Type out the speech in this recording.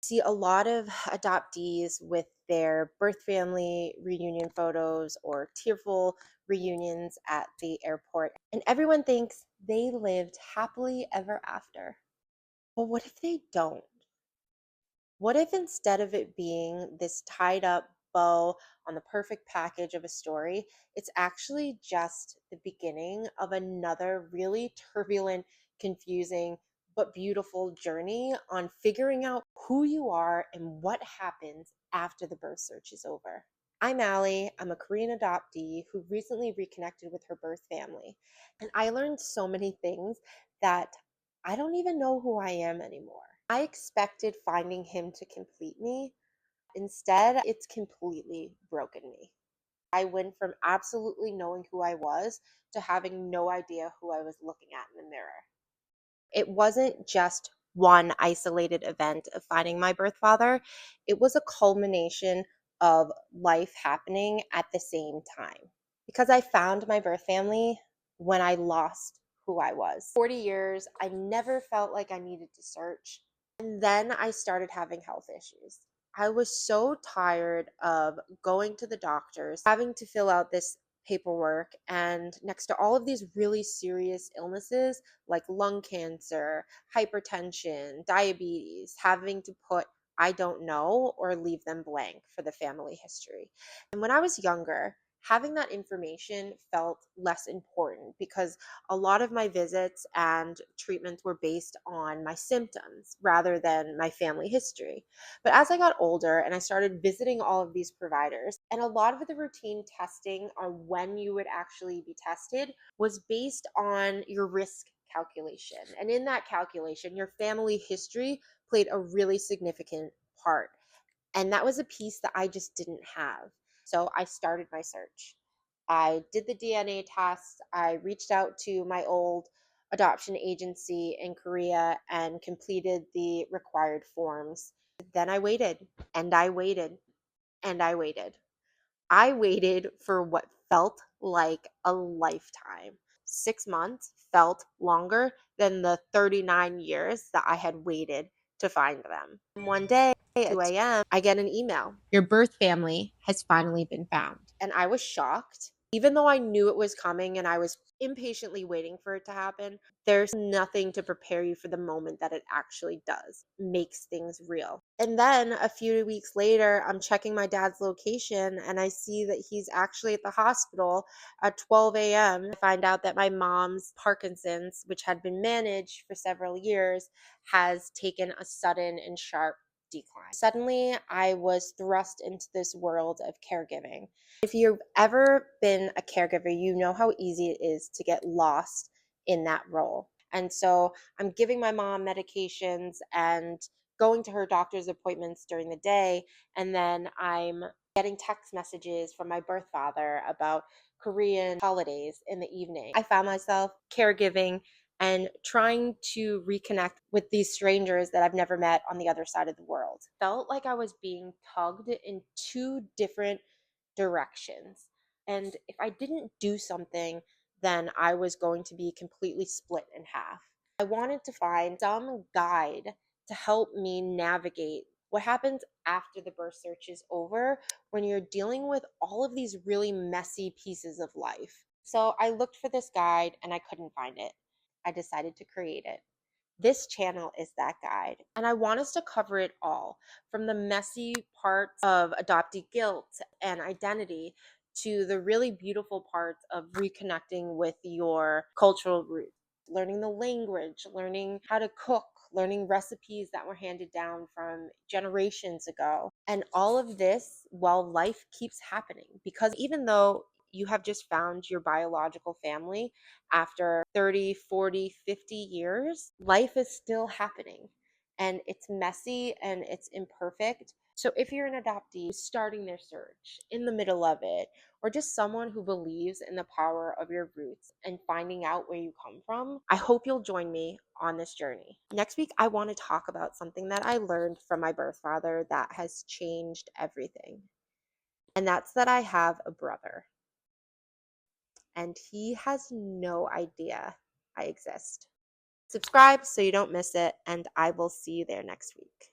See a lot of adoptees with their birth family reunion photos or tearful reunions at the airport, and everyone thinks they lived happily ever after. But what if they don't? What if instead of it being this tied up bow on the perfect package of a story, it's actually just the beginning of another really turbulent, confusing, but beautiful journey on figuring out who you are and what happens after the birth search is over? I'm Allie. I'm a Korean adoptee who recently reconnected with her birth family. And I learned so many things that I don't even know who I am anymore. I expected finding him to complete me. Instead, it's completely broken me. I went from absolutely knowing who I was to having no idea who I was looking at in the mirror. It wasn't just one isolated event of finding my birth father, it was a culmination of life happening at the same time. Because I found my birth family when I lost who I was. 40 years, I never felt like I needed to search. And then I started having health issues. I was so tired of going to the doctors, having to fill out this paperwork, and next to all of these really serious illnesses like lung cancer, hypertension, diabetes, having to put I don't know or leave them blank for the family history. And when I was younger, having that information felt less important because a lot of my visits and treatments were based on my symptoms rather than my family history. But as I got older and I started visiting all of these providers, and a lot of the routine testing on when you would actually be tested was based on your risk calculation. And in that calculation, your family history played a really significant part. And that was a piece that I just didn't have. So I started my search. I did the DNA test. I reached out to my old adoption agency in Korea and completed the required forms. Then I waited and I waited and I waited. I waited for what felt like a lifetime. 6 months felt longer than the 39 years that I had waited to find them. One day at 2 a.m., I get an email. Your birth family has finally been found. And I was shocked. Even though I knew it was coming and I was impatiently waiting for it to happen, there's nothing to prepare you for the moment that it actually does. Makes things real. And then a few weeks later, I'm checking my dad's location and I see that he's actually at the hospital at 12 a.m. I find out that my mom's Parkinson's, which had been managed for several years, has taken a sudden and sharp decline. Suddenly, I was thrust into this world of caregiving. If you've ever been a caregiver, you know how easy it is to get lost in that role. And so I'm giving my mom medications and going to her doctor's appointments during the day. And then I'm getting text messages from my birth father about Korean holidays in the evening. I found myself caregiving and trying to reconnect with these strangers that I've never met on the other side of the world. Felt like I was being tugged in two different directions. And if I didn't do something, then I was going to be completely split in half. I wanted to find some guide to help me navigate what happens after the birth search is over when you're dealing with all of these really messy pieces of life. So I looked for this guide and I couldn't find it. I decided to create it. This channel is that guide, and I want us to cover it all from the messy parts of adoptee guilt and identity to the really beautiful parts of reconnecting with your cultural roots, learning the language, learning how to cook, learning recipes that were handed down from generations ago. And all of this while life keeps happening, because even though you have just found your biological family after 30, 40, 50 years, life is still happening and it's messy and it's imperfect. So if you're an adoptee starting their search in the middle of it, or just someone who believes in the power of your roots and finding out where you come from, I hope you'll join me on this journey. Next week, I want to talk about something that I learned from my birth father that has changed everything. And that's that I have a brother. And he has no idea I exist. Subscribe so you don't miss it, and I will see you there next week.